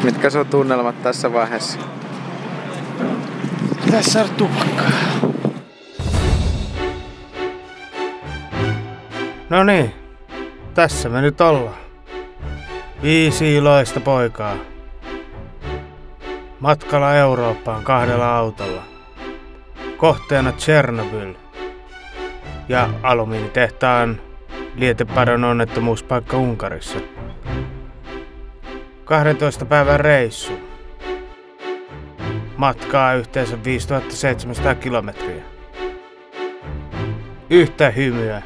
Mitkä sun tunnelmat tässä vaiheessa? Pitäis saada tupakkaa. No niin, tässä me nyt ollaan. 5 iloista poikaa. Matkalla Eurooppaan 2 autolla. Kohteena Tšernobyl ja alumiinitehtaan lietepadon onnettomuuspaikka Unkarissa. 12 päivän reissu. Matkaa yhteensä 5700 kilometriä. Yhtä hymyä.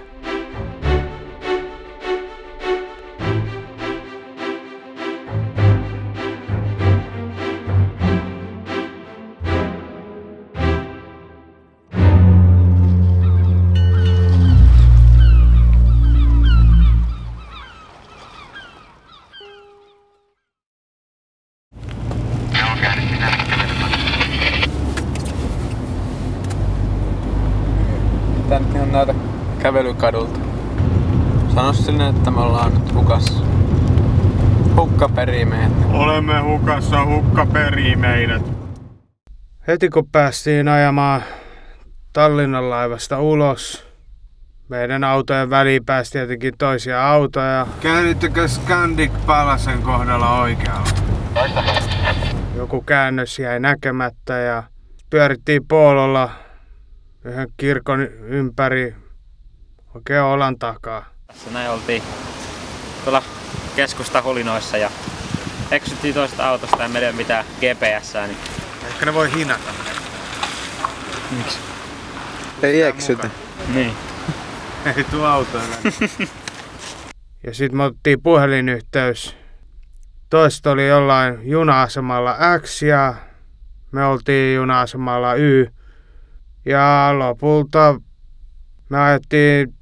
Tänne on näitä kävelykadulta. Sano sinne, että me ollaan nyt hukassa. Hukka perii meidät. Olemme hukassa, hukka perii meidät. Heti kun päästiin ajamaan Tallinnan laivasta ulos, meidän autojen väliin pääsi tietenkin toisia autoja. Käännittekö Scandic Palasen kohdalla oikealla? Joku käännös jäi näkemättä ja pyörittiin Poololla yhden kirkon ympäri oikein olan takaa. Tässä näin oltiin tuolla keskustahulinoissa ja eksyttiin toista autosta ja meillä ei ole mitään GPS:ää. Niin... Ehkä ne voi hinata. Miksi? Ei eksytä. Niin. Ei tuu autoilla. Ja sit me otettiin puhelinyhteys. Toista oli jollain juna-asemalla X ja me oltiin juna-asemalla Y. Ja lopulta me ajettiin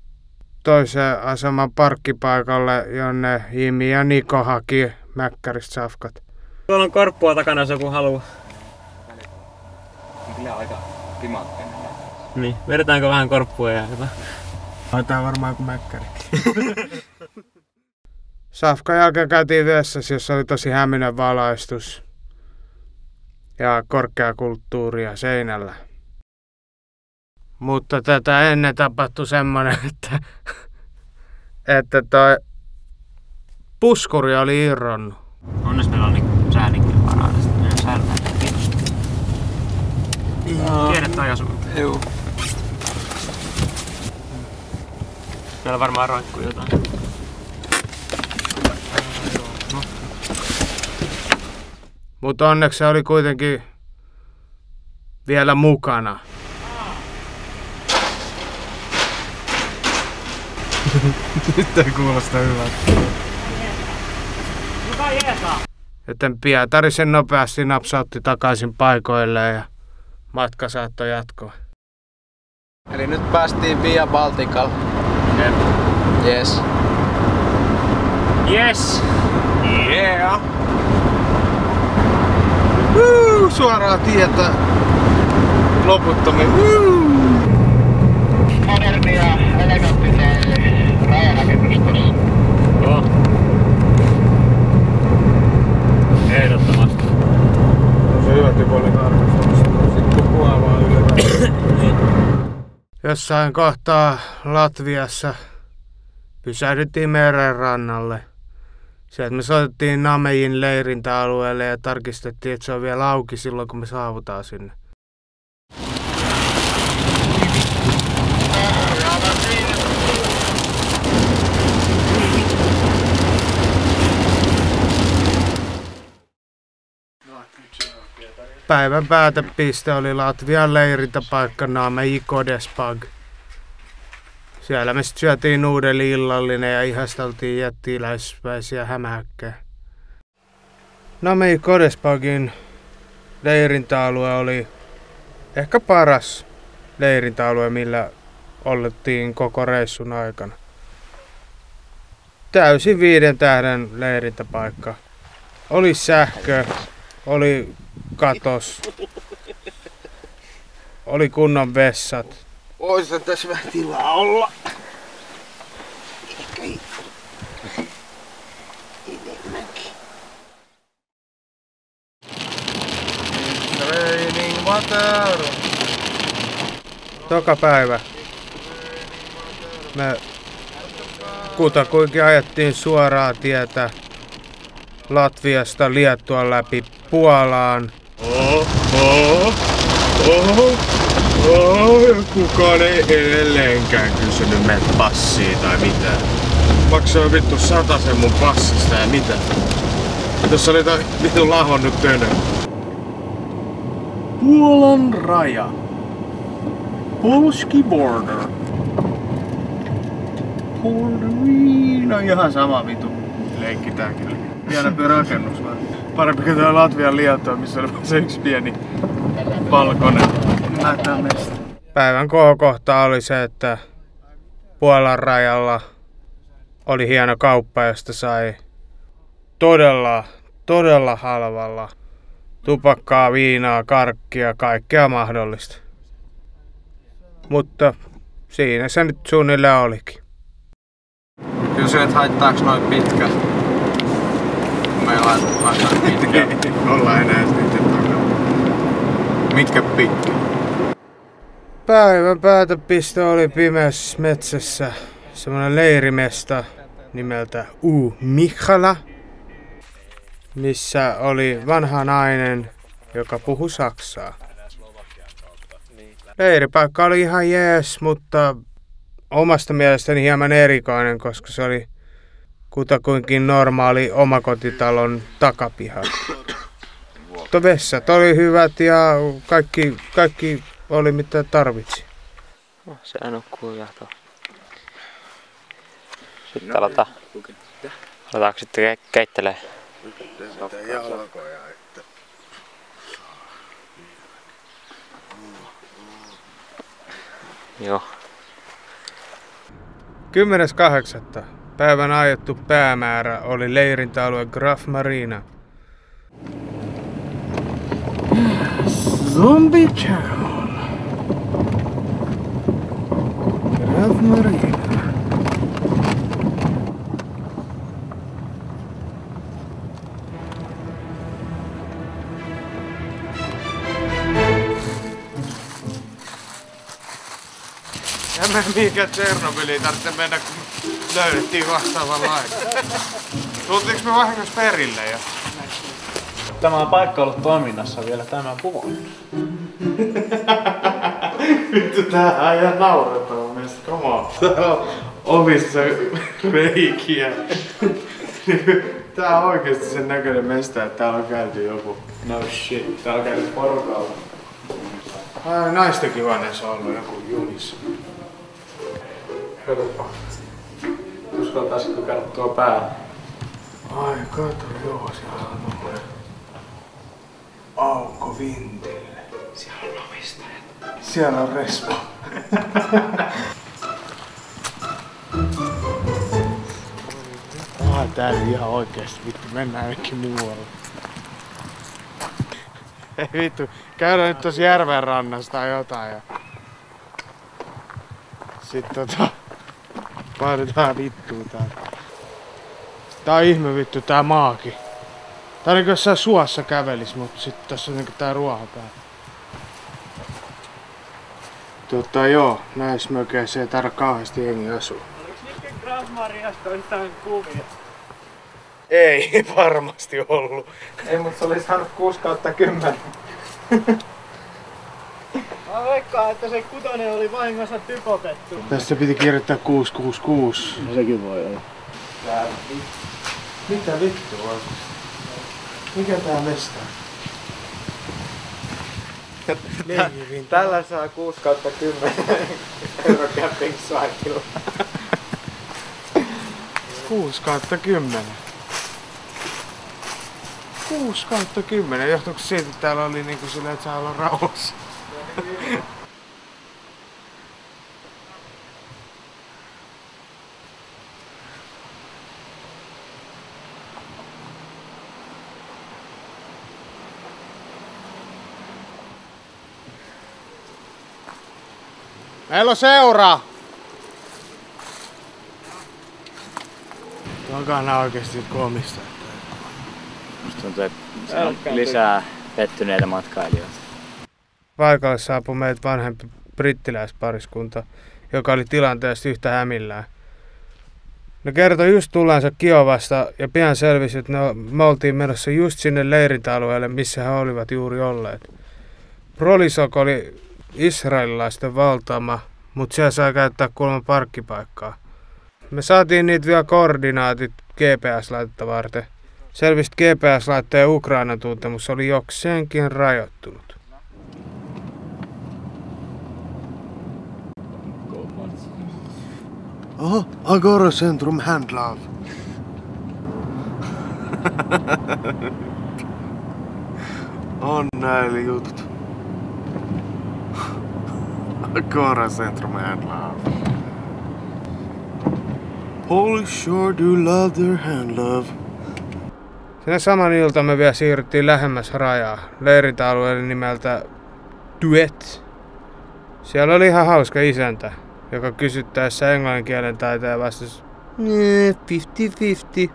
toisen aseman parkkipaikalle, jonne Jimi ja Niko haki mäkkäristä safkat. Tuolla on korppua takana, jos joku haluaa. Kyllä aika timantteinen. Niin, vedetäänkö vähän korppua ja jotain? Haetaan varmaan joku mäkkäri. Safkan jälkeen käytiin vessassa, jossa oli tosi häminen valaistus ja korkeakulttuuria seinällä. Mutta tätä ennen tapahtui semmonen, että toi puskuri oli irronnut. Onnes meillä on niinku säädinkin varaa tästä. Meidän säädetään kiitos. Tiedät toi asunut. Juu. Meillä varmaan roikkuu jotain. Mutta onneksi se oli kuitenkin vielä mukana. Nyt ei kuulosta hyvältä. Joten Pietari sen nopeasti napsautti takaisin paikoilleen ja matka saattoi jatkoa. Eli nyt päästiin Via Balticalle. Yes. Yes! Yeah! Suoraa tietä loputtomiin. Moderni ja elegantti se rajarakennus tossa. Joo. Ehdottomasti. Se hyvä typoli tarkastus. Sitten kuvaa vaan ylös. Jossain kohtaa Latviassa pysähdyttiin meren rannalle. Sieltä me soitettiin Namejin leirintäalueelle ja tarkistettiin, että se on vielä auki silloin, kun me saavutaan sinne. Päivän päätepiste oli Latvian leirintäpaikka Nameji Kodespag. Siellä me sitten syötiin nuudeli illallinen ja ihasteltiin jättiläismäisiä hämähäkkejä. Nameji Kodespagin leirintäalue oli ehkä paras leirintäalue, millä ollettiin koko reissun aikana. Täysin 5 tähden leirintäpaikka. Oli sähkö, oli katos, oli kunnon vessat. Ois tässä vähän tilaa olla. Ehkä enemmänkin. Pater! Toka päivä me kutakuinkin ajettiin suoraa tietä Latviasta Liettuan läpi Puolaan. Kukaan ei edelleenkään kysynyt meiltä passia tai mitään. Maksoin vittu 100 mun passista ja mitä. Tossa oli toi vittu lahonnut tönö. Puolan raja. Polski border. No ihan sama vitu. Leikkitään kyllä. Pienempi rakennus vaan. Parempi kuin tää Latvian Liettua, missä oli se yksi pieni valkoinen mätämestä. Päivän kohokohta oli se, että Puolan rajalla oli hieno kauppa, josta sai todella halvalla tupakkaa, viinaa, karkkia, kaikkea mahdollista. Mutta siinä se nyt suunnilleen olikin. Kysyin, että haittaaks noin pitkä. Meillä laitetaan pitkä. Ollaan enää sitten takana. Mitkä pitkä? Päivän päätöpiste oli pimeässä metsässä semmonen leirimesta nimeltä Mihala, missä oli vanha nainen, joka puhui saksaa. Leiripaikka oli ihan jees, mutta omasta mielestäni hieman erikoinen, koska se oli kutakuinkin normaali omakotitalon takapiha. Mutta vessat oli hyvät ja kaikki oli mitä tarvitsi. Se nukkuu jahtoa. Sitten aletaanko sitten keittelee? Joo. 10.8. Päivän aiottu päämäärä oli leirintäalue Graf Marina. Zombie Town. Graf Marina. Emme mihinkään Tsernobyliin tarvitse mennä, kun löydettiin vastaavanlainen. Tultiinko me vahingossa perille jo? Tämä on paikka ollut toiminnassa vielä tämän vuonna. Vittu, tää on ihan naurettava mielestä, come on. Täällä on ovissa reikiä. Tää on oikeesti sen näköinen mesta, että täällä on käyty joku. No shit, täällä on käyty porukalla. Ai, naistenkin huoneessa on ollut joku junissa. Katsoppa. Uskaltaisitko käydä tuo päälle? Ai, kato, joo, siellä on tommonen aukko vintille. Siellä on omistajat. Siellä on respa. Täällä ihan oikeesti, vittu, mennään jonnekin muualle. Ei vittu, käydään nyt tossa järven rannassa tai jotain ja... Sitten vaihdetaan vittua täältä. Tää on ihme vittu tää maakin. Tää on niinku jossain suossa kävelis, mutta sit tossa on niinku tää ruoho päällä. Joo, näissä mökeissä ei tarvitse kauheasti jengi asua. Oliks Nikken Graf Mariasta yhtään kuvia? Ei varmasti ollut. Ei, mutta se oli saanut 6/10. Mä veikkaan, että se kutonen oli vahingossa typotettu. Tässä piti kirjoittaa 666. No sekin voi olla. Mitä vittua on? Mikä tää mesta? Tällä saa 6/10 euro camping siteilla. 6/10. 6/10. Johtuuko siitä, että täällä oli niinku silleen, että saa olla rauhassa? Meillä on seura! Takana oikeesti komista. Musta tuntuu, että se on lisää pettyneitä matkailijoita. paikalle saapui meitä vanhempi brittiläispariskunta, joka oli tilanteesta yhtä hämillään. Ne kertoi just tulleensa Kiovasta ja pian selvisi, että me oltiin menossa just sinne leirintäalueelle, missä he olivat juuri olleet. Prolisok oli israelilaisten valtaama, mutta siellä sai käyttää kuulemma parkkipaikkaa. Me saatiin niitä vielä koordinaatit GPS-laitetta varten. Selvisi, GPS-laitteen Ukrainan tuntemus oli jokseenkin rajoittunut. Oho, Agora-centrum handlove. On näillä jutut. Agora-centrum handlove. Polish sure do love their handlove. Sinä saman ilta me vielä siirryttiin lähemmäs rajaa, leirintäalueelle nimeltä Duet. Siellä oli ihan hauska isäntä, joka kysyttäessä englannin kielen taitaja vastasi 50-50.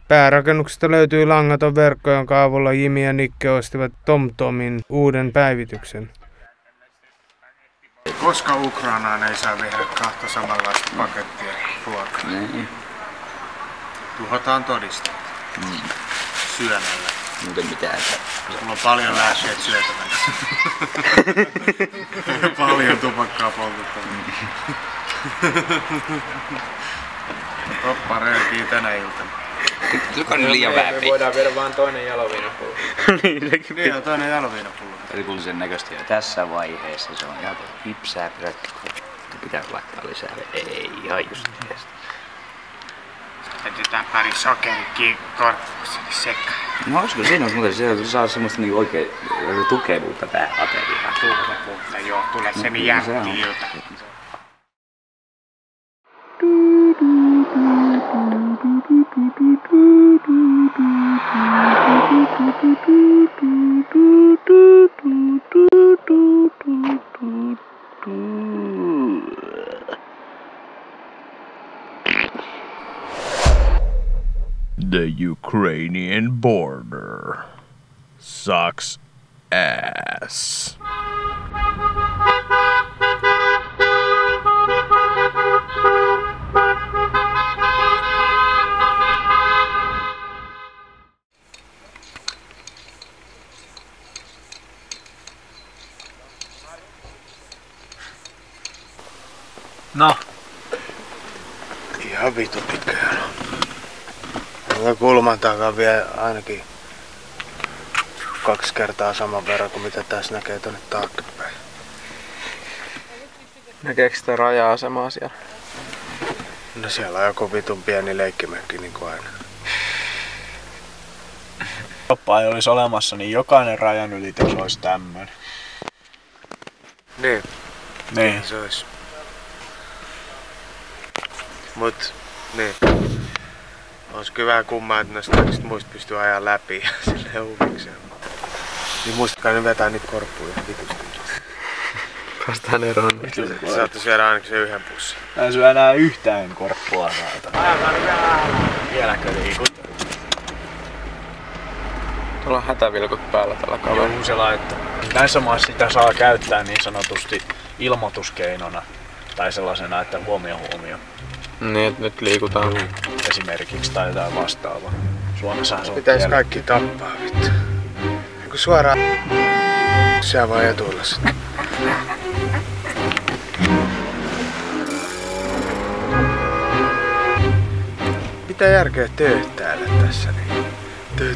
Päärakennuksesta löytyi langaton verkko, jonka avulla Jimi ja Nikke ostivat TomTomin uuden päivityksen. Koska Ukrainaan ei saa viedä kahta samanlaista pakettia ruokaa? Niin. Tuhotaan todisteet. Syömällä. Muuten mitään. Mulla on paljon lääkkeet syötävänä. Paljon tupakkaa poltettavana. Toppa röökii tänä iltana. Joka on liian vähäpi. Me voidaan viedä vaan toinen jaloviinapullo. Niin on toinen jaloviinapullo. Rikullisen näköistä jo tässä vaiheessa. Se on ihan hipsää prätkää. Pitää laittaa lisää. Ei ihan just tästä. Jätetään pari sokerikin korppukseni sekaan. No olisiko siinä olisi muuten, se saa semmoista niinku oikein tukevuutta tää ateriaan. Tukevuutta joo, tulee semi jätti-ilta. The Ukrainian border sucks ass. No, Ihan vitu pitkä jano. Mulla kulman takaa vielä ainakin 2 kertaa saman verran kuin mitä tässä näkee tonne taaksepäin. näkeekö sitä raja-asemaa siellä? No siellä on joku vitun pieni leikkimökki niin kuin aina. Koppa ei olisi olemassa, niin jokainen rajan ylitys olisi tämmönen. Niin, Niin. se olisi. Mut, niin. Ois kyllä vähän kummaa, että noista kaikista muista pystyy ajaa läpi silleen huvikseen. Niin muistakaa nyt vetää niitä korppuja vitusti. Päästään eroon. Saatte syödä ainakin sen yhden pussin. Mä en syö enää yhtään korppua saatana. Vieläkö liikut? Tuolla on hätävilkut päällä tällä kaverilla. Joku se laittaa. Näissä maissa sitä saa käyttää niin sanotusti ilmoituskeinona. Tai sellaisena, että huomio. Niin, että nyt liikutaan. Esimerkiksi tai jotain vastaavaa. Suomessahan se on Pitäis vielä. kaikki tappaa vittu. Kun suoraan siellä vaan etuilla sitten. Mitä järkeä teet täällä tässä niin? Tö.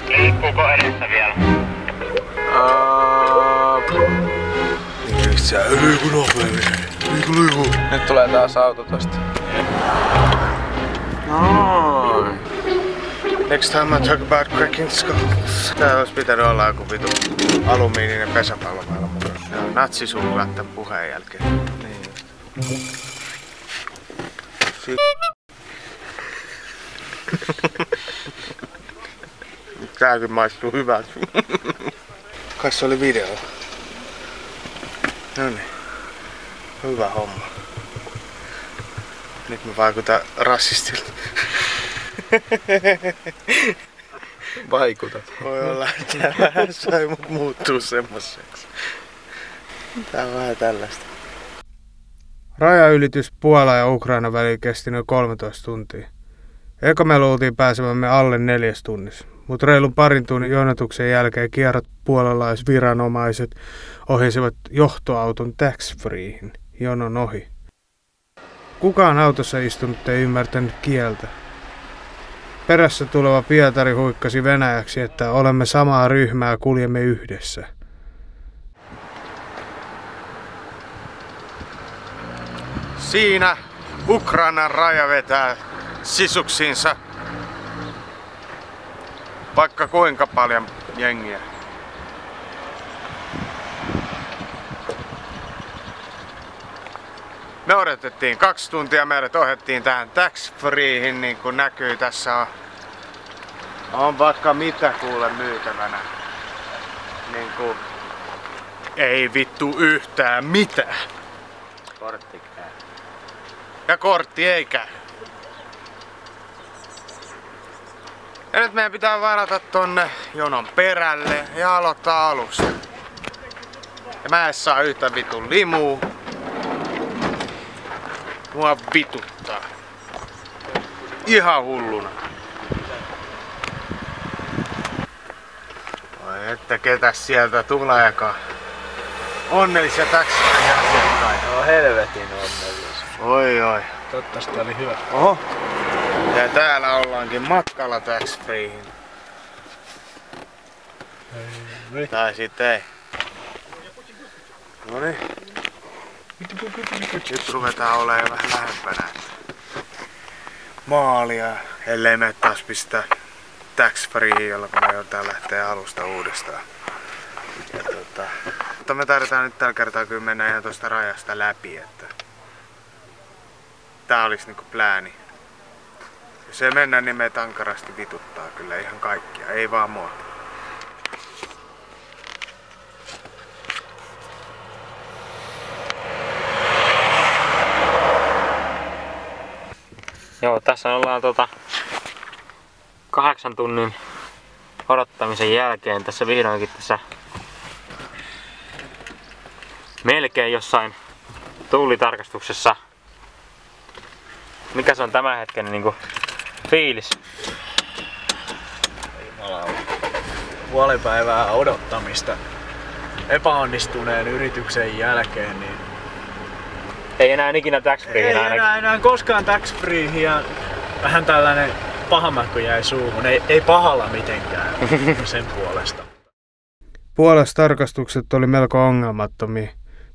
Liikkuuko edessä vielä? Niin sä liiku nopeammin. Liiku. Nyt tulee taas auto tosta. Noin. Next time I talk about cracking skulls. Tää olisi pitänyt olla joku vitu alumiininen pesäpallomailla mukana. Ne on natsisuklat tän puheen jälkeen. Niin just. Tääkin maistuu hyvältä. Kai se oli video. Noniin. Hyvä homma. Nyt mä vaikutan rasistilta. Vaikutat. Voi olla, että tää vähän sai mut muuttuu semmoseksi. Tää on vähän tällaista. Rajaylitys Puola ja Ukraina väliin kesti noin 13 tuntia. Eka me luultiin pääsemämme alle 4 tunnissa, mutta reilun parin tunnin jonotuksen jälkeen kierrot puolalaisviranomaiset ohjasivat johtoauton tax-freehin jonon ohi. Kukaan autossa istunut ei ymmärtänyt kieltä. Perässä tuleva Pietari huikkasi venäjäksi, että olemme samaa ryhmää, kuljemme yhdessä. Siinä Ukrainan raja vetää sisuksiinsa vaikka kuinka paljon jengiä. Me odotettiin 2 tuntia, meidät ohjattiin tähän tax-freehin, niin kuin näkyy tässä on vaikka mitä kuule myytävänä. Niin kuin ei vittu yhtään mitään. Kortti käy. Ja kortti ei käy. Ja nyt meidän pitää varata tonne jonon perälle ja aloittaa alusta. Ja mä en saa yhtä vitun limuu. Mua vituttaa. Ihan hulluna. Oi että ketäs sieltä tuleekaan. Onnellisia taksiasiakkaita. No helvetin onnellisia. Oi. Toivottavasti oli hyvä. Oho. Ja täällä ollaankin matkalla tax-freehin. Ei. Tai sit ei. Noniin. Nyt ruvetaan olemaan vähän lähempänä maalia, ellei me taas pistää tax-freehin, jolloin me joudutaan lähteä alusta uudestaan. Ja mutta me tarvitaan nyt tällä kertaa kyllä mennä ihan tuosta rajasta läpi, että tää olisi niinku plääni. Jos ei mennä, niin meitä ankarasti vituttaa kyllä ihan kaikkia, ei vaan mua. Joo, tässä ollaan 8 tunnin odottamisen jälkeen tässä vihdoinkin tässä melkein jossain tullitarkastuksessa. Mikä se on tämänhetkinen niinku fiilis? Puolipäivää odottamista epäonnistuneen yrityksen jälkeen, niin Ei enää ikinä tax-freehin ainakin. Ei enää koskaan tax-freehin ja vähän tällainen pahamakku jäi suuhun. Ei pahalla mitenkään sen puolesta. Puolessa tarkastukset oli melko ongelmattomia.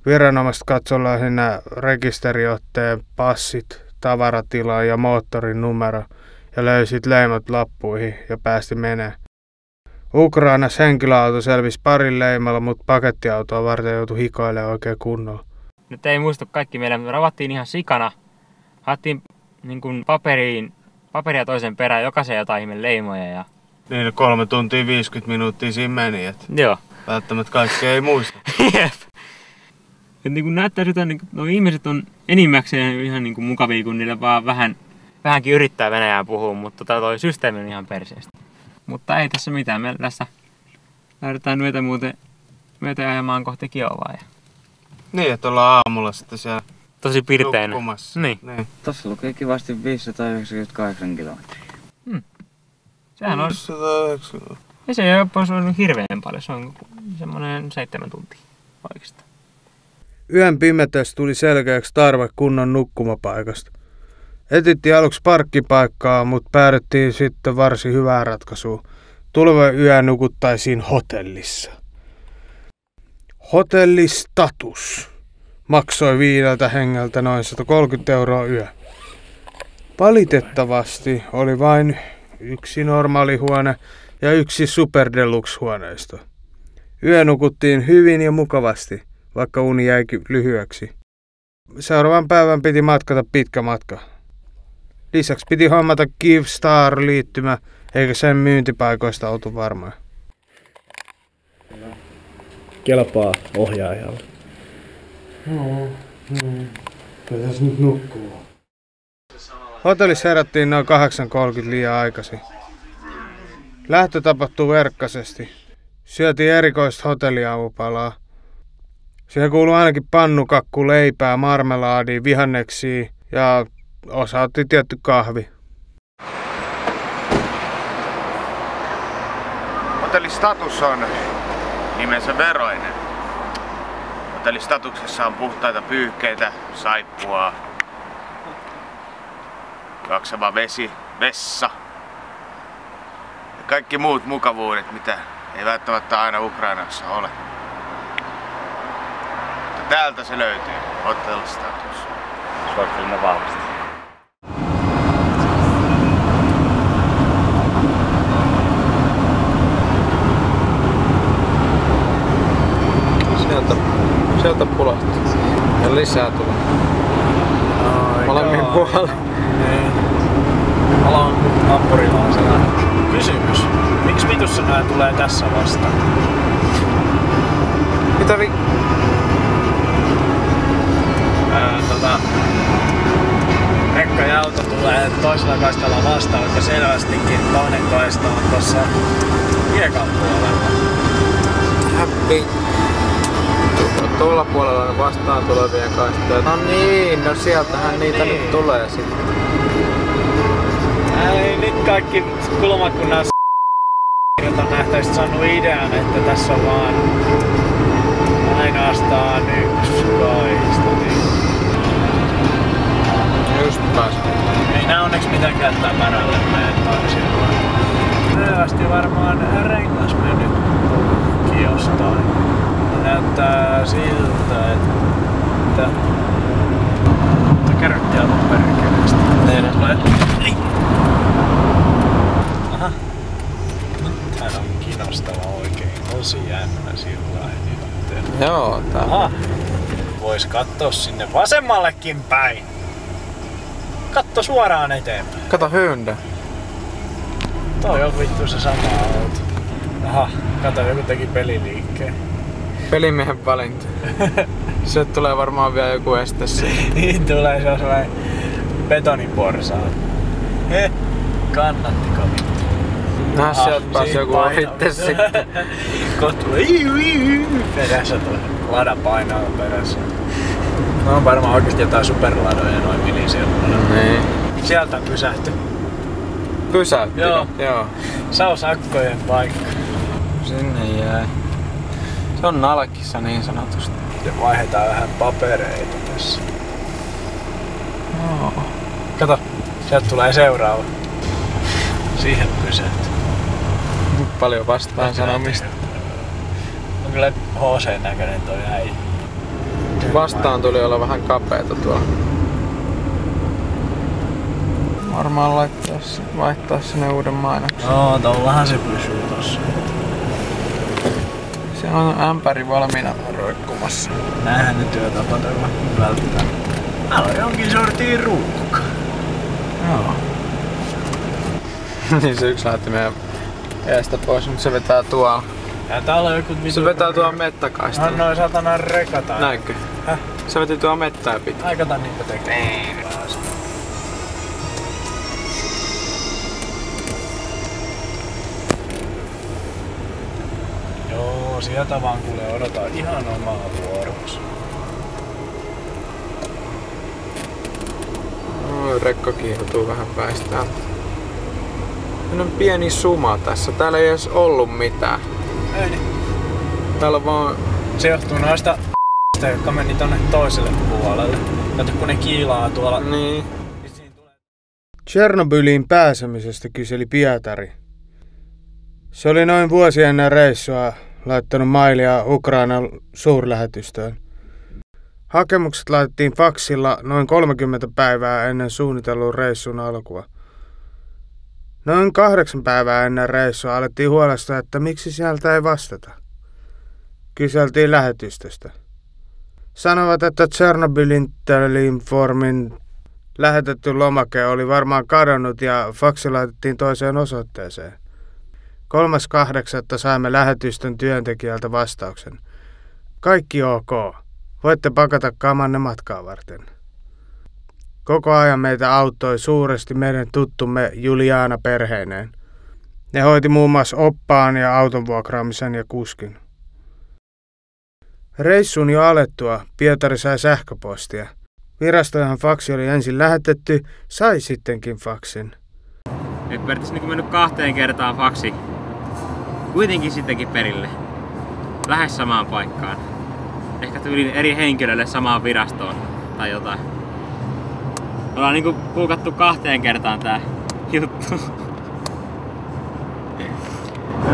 Viranomaiset katsoivat lähinnä rekisteriotteen, passit, tavaratila ja moottorin numero ja löysit leimat lappuihin ja päästi menee. Ukrainassa henkilöauto selvisi parin leimalla, mutta pakettiautoa varten joutui hikoilemaan oikein kunnolla. Nyt ei muistu kaikki meidän, me ravattiin ihan sikana. Haettiin niin kuin paperia toisen perään, jokaisen jotain ihme leimoja ja... Niin 3 tuntia 50 minuuttia siinä meni, et Joo. välttämättä kaikki ei muista. Jep. Et niin kuin näyttää siltä, että nuo ihmiset on enimmäkseen ihan niin kuin mukavia, kun niille vaan vähänkin yrittää venäjää puhua, mutta toi systeemi on ihan perseestä. Mutta ei tässä mitään, me tässä lähdetään myötä ajamaan kohti Kiovaa. Ja... Niin, että ollaan aamulla sitten siellä Tosi pirteinä. nukkumassa. Niin. Tossa lukee kivasti 598 kilometriä. Sehän on... Ja se ei ole hirveän paljon, se on semmoinen 7 tuntia oikeastaan. Yön pimeydessä tuli selkeäksi tarve kunnon nukkumapaikasta. Etittiin aluksi parkkipaikkaa, mutta päädyttiin sitten varsin hyvään ratkaisuun. Tuleva yö nukuttaisiin hotellissa. Hotellistatus maksoi 5 hengeltä noin 130 € yö. Valitettavasti oli vain 1 normaali huone ja 1 super deluxe huoneisto. Yö nukuttiin hyvin ja mukavasti, vaikka uni jäi lyhyeksi. Seuraavan päivän piti matkata pitkä matka. Lisäksi piti hommata Kyivstar-liittymä, eikä sen myyntipaikoista oltu varmaa. Kelpaa ohjaajalle. Pitäis nyt nukkua. Hotellissa herättiin noin 8:30 liian aikaisin. Lähtö tapahtui verkkaisesti. Syötiin erikoista hotelliaamupalaa. Siihen kuului ainakin pannukakku, leipää, marmelaadia, vihanneksia ja osa otti tietty kahvi. Hotellin status on nimensä veroinen. Hotellin statuksessa on puhtaita pyyhkeitä, saippua, juokseva vesi, vessa ja kaikki muut mukavuudet, mitä ei välttämättä aina Ukrainassa ole. Mutta täältä se löytyy, Hotellin status. Suosittelen vahvasti. Sieltä pulahti. Ja lisää tulee. Molemmin puolella. Niin. Alan nappurilaisella. Kysymys. Miksi vitussa nää tulee tässä vasta? Mitä rekka ja auto tulee toisella kaistalla vastaan, mutta selvästikin toinen kaista on tossa hiekan puolella. Häppi. Tuolla puolella on vastaan tulevia kaistoja. No niin, no sieltähän niitä nyt tulee sitten. Ei nyt kaikki kulmat kun nää on nähtävästi saanut idean, että tässä on vaan ainoastaan yksi kaista. Niin. Just pääs. Ei nää onneksi mitenkään täpärälle mene toisilla. Selvästi varmaan rengas mennyt jostain. Näyttää siltä, että kärryttiä on perkeleesti. Niin. Tulee. Aha. Tää on kiinnostava oikein. Tosi jännä sillain nyt. Joo, tää. Aha. Vois kattoo sinne vasemmallekin päin. Katso suoraan eteenpäin. Kato Hyundai. Toi on vittu se sama auto. Aha, kato joku teki peliliikkeen. Pelimiehen valinta. Sieltä tulee varmaan vielä joku este siihen. Niin tulee, se on sellainen betoniporsaa. Kannattiko vittu? Sieltä pääsi joku ohitte sitten. Kohta tulee perässä tulee. Lada painaa perässä. No on varmaan oikeesti jotain superladoja noin miliseudella. Niin. Sieltä pysähty. Pysäytti? Joo. Sausakkojen paikka. Sinne jäi. Se on nalkissa niin sanotusti. Ja vaihdetaan vähän papereita tässä. No. Kato, sieltä tulee seuraava. Siihen pysähty. Paljon vastaan sanomista. On kyllä HC:n näköinen toi äijä. Vastaan tuli olla vähän kapeeta tuolla. Varmaan vaihtaa sinne uuden mainoksen. No, tollahan se pysyy tossa. Se on ämpäri valmiina roikkumassa. Näinhän ne työtapaturmat vältetään. Täällä on jonkin sortiin ruuhka. Joo. Niin se yksi lähti meidän eestä pois, mutta se vetää tuolla. Ja täällä on joku Se vetää tuolla mettäkaistalla. On noin satana rekata. Näinkö? Häh? Se veti tuolla mettää pitkin. Ai kato niinpä tekee. Joo, sieltä vaan kuule odotaan ihan omaa vuoroksi. Rekka kiihoutuu vähän päistään. On pieni suma tässä. Täällä ei edes ollut mitään. Ei niin. Täällä on vaan... Se johtuu noista jotka meni tonne toiselle puolelle. Kato kun ne kiilaa tuolla. Niin. Tšernobyliin pääsemisestä kyseli Pietari. Se oli noin vuosi ennen reissua laittanut mailia Ukrainan suurlähetystöön. Hakemukset laitettiin faksilla noin 30 päivää ennen suunnitellun reissun alkua. Noin 8 päivää ennen reissua alettiin huolestua, että miksi sieltä ei vastata. Kyseltiin lähetystöstä. Sanovat, että Tšernobylin Telinformin lähetetty lomake oli varmaan kadonnut ja faksi laitettiin toiseen osoitteeseen. 3.8. saimme lähetystön työntekijältä vastauksen. Kaikki ok. Voitte pakata kamanne matkaa varten. Koko ajan meitä auttoi suuresti meidän tuttumme Juliana perheineen. Ne hoiti muun muassa oppaan ja auton vuokraamisen ja kuskin. Reissun jo alettua Pietari sai sähköpostia. Virastoihan faksi oli ensin lähetetty, sai sittenkin faksin. Et periaatteessa niin mennyt 2 kertaa faksi. Kuitenkin sittenkin perille. Lähes samaan paikkaan. Ehkä tyyliin eri henkilölle samaan virastoon tai jotain. Ollaan niinku puukattu 2 kertaan tää juttu.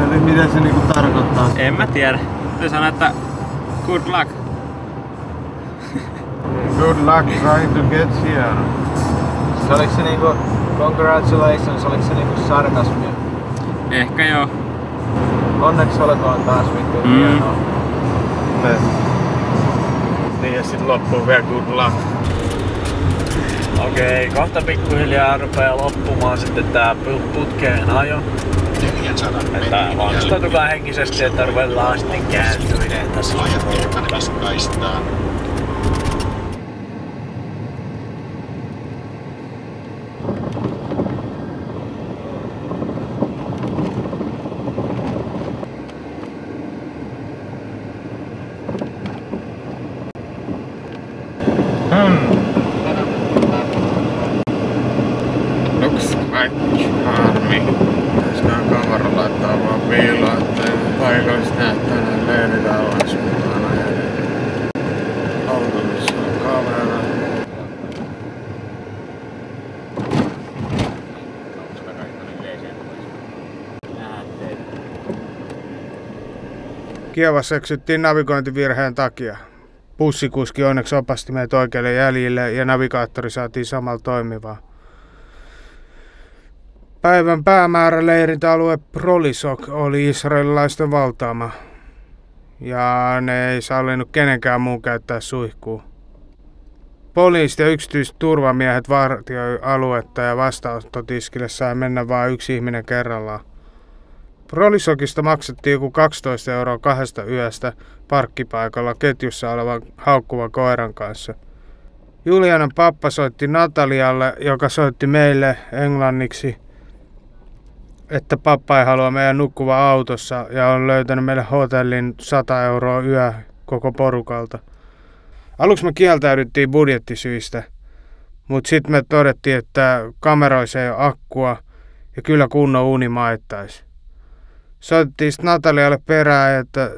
Eli mitä se niinku tarkoittaa? En mä tiedä. Te sanoo, että good luck. Good luck trying to get here. Oliko se niinku congratulations, oliko se niinku sarkasmia? Ehkä joo. Onneksi olkoon taas vittu hienoa. Niin ja sit loppuu vielä good luck. Okei, kohta pikkuhiljaa rupeaa loppumaan sitten tää putkeen ajo. Että valmistautukaa henkisesti, että ruvetaan sitten kääntymään tässä. Looks like harmi. Pitäisikään kamera laittaa vaan piiloon, ettei paikalliset näyttää näin leiritaulujen suuntaan ajeleen. Auto, missä on kamera. Kiovassa eksyttiin navigointivirheen takia. Bussikuski onneksi opasti meitä oikealle jäljille ja navigaattori saatiin samalla toimivaan. Päivän päämäärä leirintäalue Prolisok oli israelilaisten valtaama. Ja ne ei sallinut kenenkään muun käyttää suihkua. Poliisit ja yksityiset turvamiehet vartioi aluetta ja vastaanottotiskille sai mennä vain 1 ihminen kerrallaan. Prolisokista maksettiin joku 12 € 2 yöstä parkkipaikalla ketjussa olevan haukkuvan koiran kanssa. Julianan pappa soitti Natalialle, joka soitti meille englanniksi, että pappa ei halua meidän nukkuva autossa ja on löytänyt meille hotellin 100 € yö koko porukalta. Aluksi me kieltäydyttiin budjettisyistä, mutta sitten me todettiin, että kameroissa ei ole akkua ja kyllä kunnon uni maittaisi. Soitettiin sitten Natalialle perään, että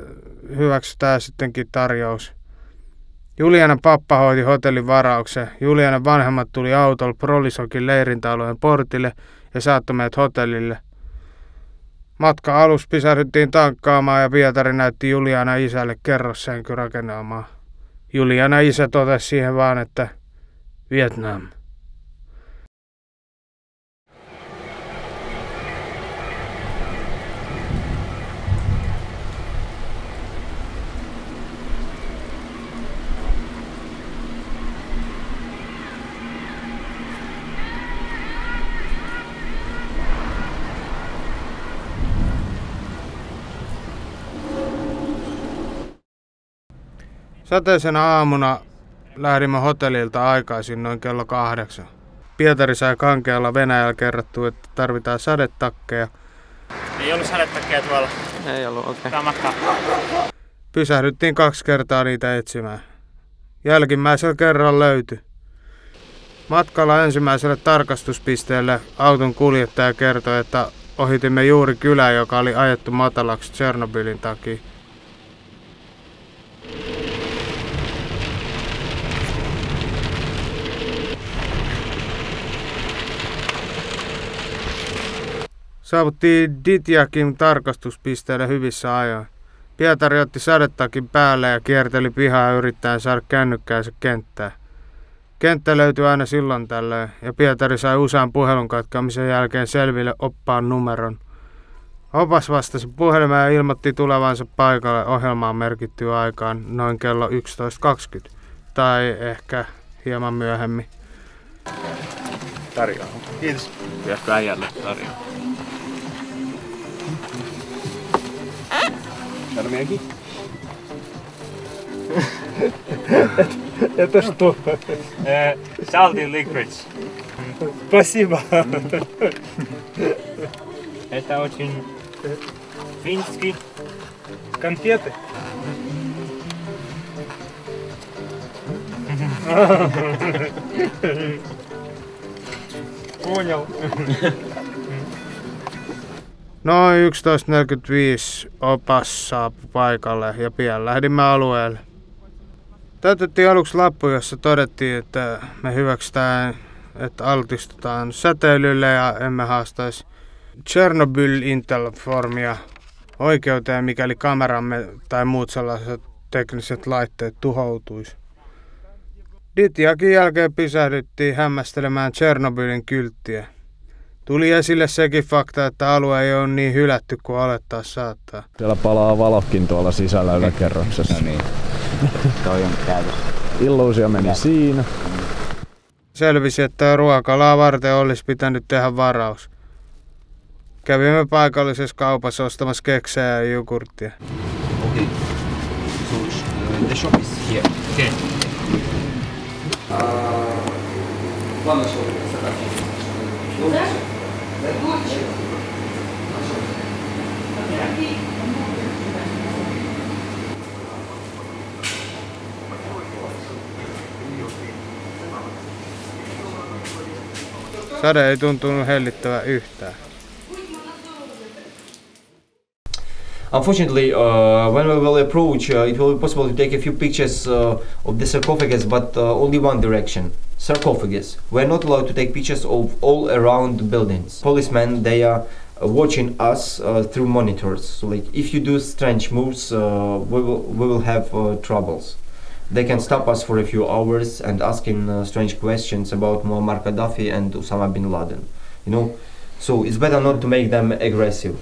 hyväksytään sittenkin tarjous. Julianan pappa hoiti hotellin varauksen. Julianan vanhemmat tuli autolla Prolisokin leirintäalueen portille ja saattoi meidät hotellille. Matka alussa pysähdyttiin tankkaamaan ja Pietari näytti Julianan isälle kerrossänkyrakennelmaa. Julianan isä totesi siihen vaan, että Vietnam. Sateisena aamuna lähdimme hotellilta aikaisin noin kello 8. Pietari sai kankealla Venäjällä kerrottua, että tarvitaan sadetakkeja. Ei ollut sadetakkeja tuolla. Ei ollut, okei. Tää matka. Pysähdyttiin 2 kertaa niitä etsimään. Jälkimmäisellä kerralla löytyi. Matkalla ensimmäiselle tarkastuspisteelle auton kuljettaja kertoi, että ohitimme juuri kylää, joka oli ajettu matalaksi Tšernobylin takia. Saavuttiin Ditjakin tarkastuspisteelle hyvissä ajoin. Pietari otti sadetakin päälle ja kierteli pihaa yrittäen saada kännykkäänsä kenttään. Kenttä löytyi aina silloin tällöin ja Pietari sai usean puhelun katkaamisen jälkeen selville oppaan numeron. Opas vastasi puhelimeen ja ilmoitti tulevansa paikalle ohjelmaan merkittyä aikaan noin kello 11.20 tai ehkä hieman myöhemmin. Tarjoaa. Kiitos. Pitäisikö äijälle tarjoaa? Sormiakin. Это что? Salty licorice. Спасибо. Это очень финский. Конфеты. Noin 11.45 opas saapui paikalle ja pian lähdimme alueelle. Täytettiin aluksi lappu, jossa todettiin, että me hyväksytään, että altistutaan säteilylle ja emme haastaisi Chernobyl-Intelformia oikeuteen, mikäli kameramme tai muut sellaiset tekniset laitteet tuhoutuisi. Ditjakin jälkeen pysähdyttiin hämmästelemään Chernobylin kylttiä. Tuli esille sekin fakta, että alue ei ole niin hylätty kuin olettaa saattaa. Siellä palaa valokin tuolla sisällä yläkerroksessa. No niin. Toi on käytössä. Illuusio meni siinä. Selvisi, että ruokalaa varten olisi pitänyt tehdä varaus. Kävimme paikallisessa kaupassa ostamassa keksejä ja jogurttia. Okay. So the shop is here. Okay. Ладно, что Sade ei tuntunut hellittävän yhtään. Unfortunately, when we will approach, it will be possible to take a few pictures of the sarcophagus, but only one direction. Sarcophagus. We are not allowed to take pictures of all around the buildings. Policemen, they are watching us through monitors. So, like, if you do strange moves, we will have troubles. They can stop us for a few hours and asking strange questions about Muammar Gaddafi and Osama bin Laden. You know, so it's better not to make them aggressive.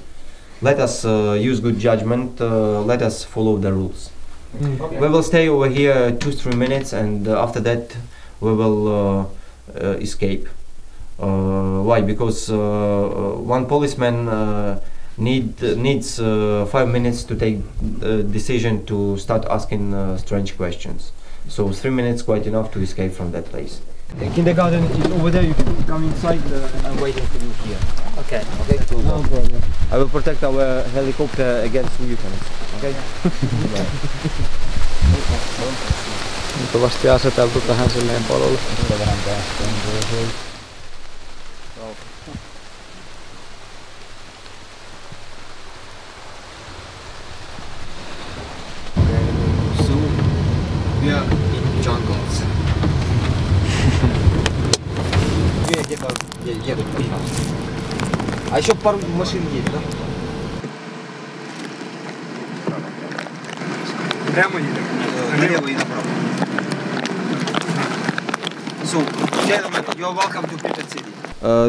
Let us use good judgment. Let us follow the rules. Okay. We will stay over here 2-3 minutes, and after that, we will escape. Why? Because one policeman needs 5 minutes to take the decision to start asking strange questions. So 3 minutes quite enough to escape from that place. The kindergarten is over there. You can come inside. I'm waiting for you here. Okay. Okay. No problem. I will protect our helicopter against mutants. Okay. Luultavasti aseteltu tähän silleen polulle. So we are in jungles. Едут. А еще пару машин есть, да? Прямо едем? Налево и направо. So, gentlemen, you're welcome to Pripyat City.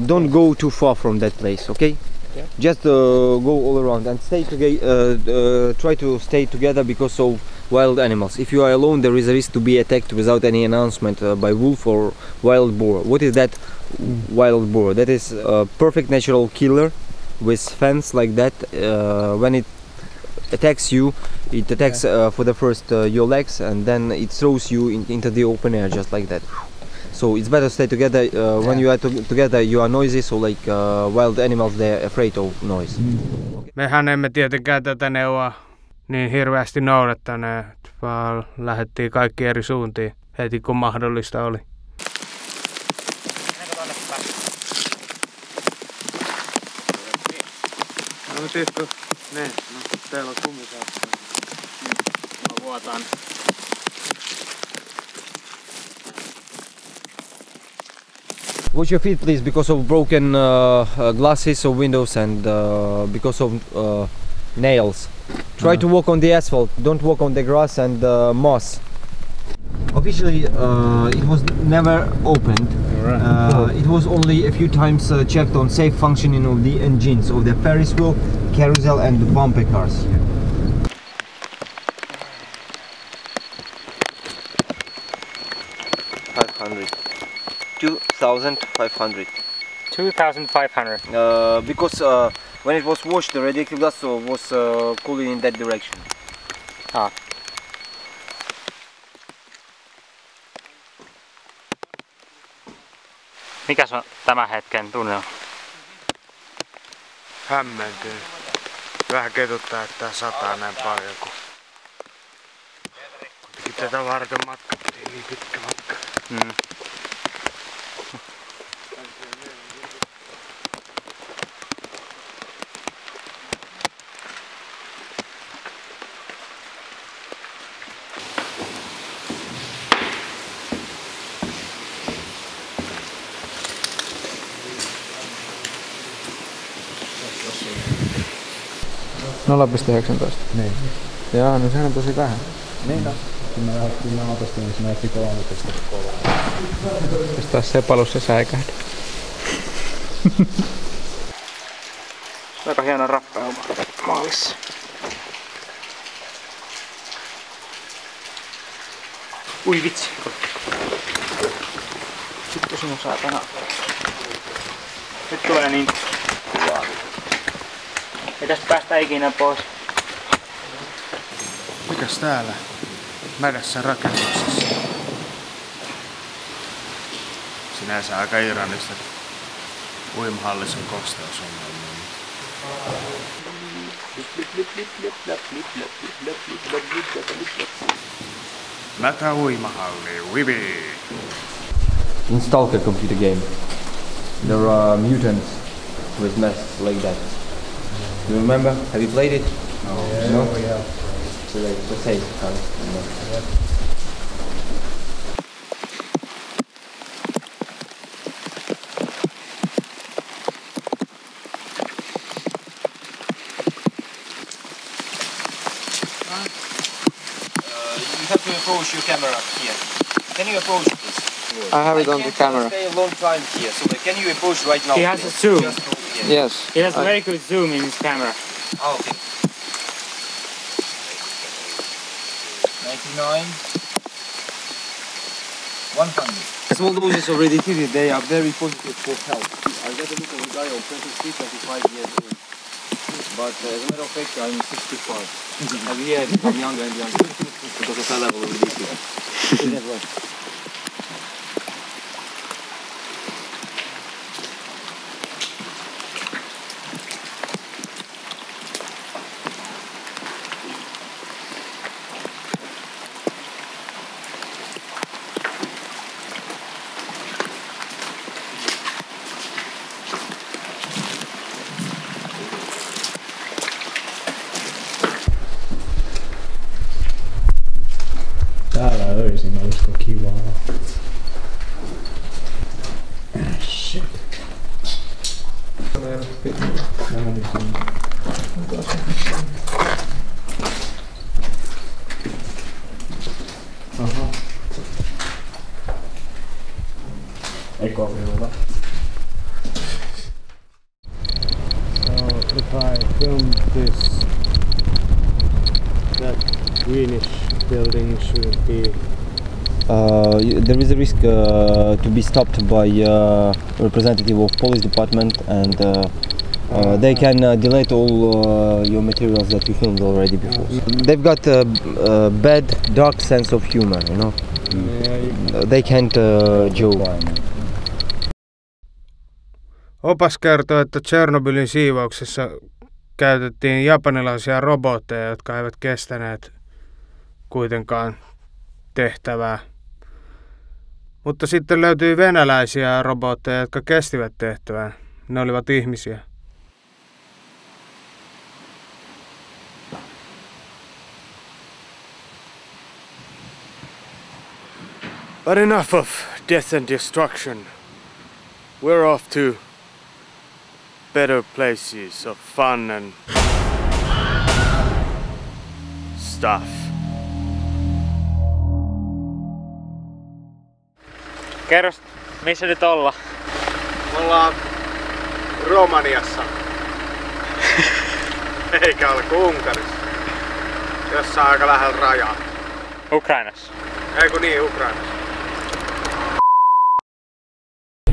Don't go too far from that place, okay? Yeah. Just go all around and stay together. Try to stay together because of wild animals. If you are alone, there is a risk to be attacked without any announcement by wolf or wild boar. What is that wild boar? That is a perfect natural killer with fence like that. When it attacks you, it attacks for the first your legs, and then it throws you into the open air just like that. So it's better to stay together. When you are together, you are noisy, so like wild animals, they are afraid of noise. Mehän emme tietenkään tätä neuvoa niin hirveästi noudattaneet, vaan lähdettiin kaikki eri suuntiin heti kun mahdollista oli. No tietty, ne, no teillä on kumisaappa. Mä vuotan. Watch your feet, please, because of broken glasses of windows and because of nails. Try to walk on the asphalt. Don't walk on the grass and moss. Officially, it was never opened. It was only a few times checked on safe functioning of the engines of the Ferris wheel, carousel, and the bumper cars. 2,500. 2,500. Because when it was washed, the radioactive dust was cooling in that direction. Ah. Mikäs on tämän hetken tunnelma? Hämmentynyt. Vähän ketuttaa, että tää sataa näin paljon, kun kuitenkin tätä varten matkattiin niin pitkä matka. Niin. Joo, no sehän on tosi vähän. Niin on. Kun mä lähdettiin autosta, niin se näytti 13,3. Jos taas Sepalus se säikähdä. Aika hieno rappelma maalissa. Ui vitsi. Vittu sinun saatana. Nyt tulee niin kuvaa. Ei tästä päästä ikinä pois. Mikäs täällä mädässä rakennuksessa? Sinänsä aika ironista, uimahallissa on kosteusongelmia. Mätä uimahalli, wibi! In Stalker computer game, there are mutants with masks like that. Do you remember? Have you played it? No? Yeah. So like, let's say, You have to approach your camera here. Can you approach this? I have it on the camera. Stay a long time here. So can you approach right now? He has a zoom. Just go here. Yes. He has a very good zoom in his camera. Ah, okay. 99. 100. Small doses of radioactivity, they are very positive for health. I got a look at a guy of 23, 25 years old. But as a matter of fact, I'm 65. Every year I'm younger and younger. Because of that level of radioactivity. Täällä öisin olisiko kivaa. Shit. Aha. Ekoviulla. So if I film this, that greenish building should be... there is a risk to be stopped by representative of police department, and they can delete all your materials that you filmed already before. They've got a bad, dark sense of humor, you know. They can't joke. Opas kertoo, että Tšernobylin siivouksessa käytettiin japanilaisia robotteja, jotka eivät kestäneet kuitenkaan tehtävää. Mutta sitten löytyi venäläisiä robotteja, jotka kestivät tehtävää. Ne olivat ihmisiä. But enough of death and destruction. We're off to better places of fun and stuff. Kerros, missä nyt ollaan? Me ollaan Romaniassa. Eikä ole kuin Unkarissa. Jossain aika lähellä rajaa. Ukrainassa. Ei kun niin, Ukrainassa.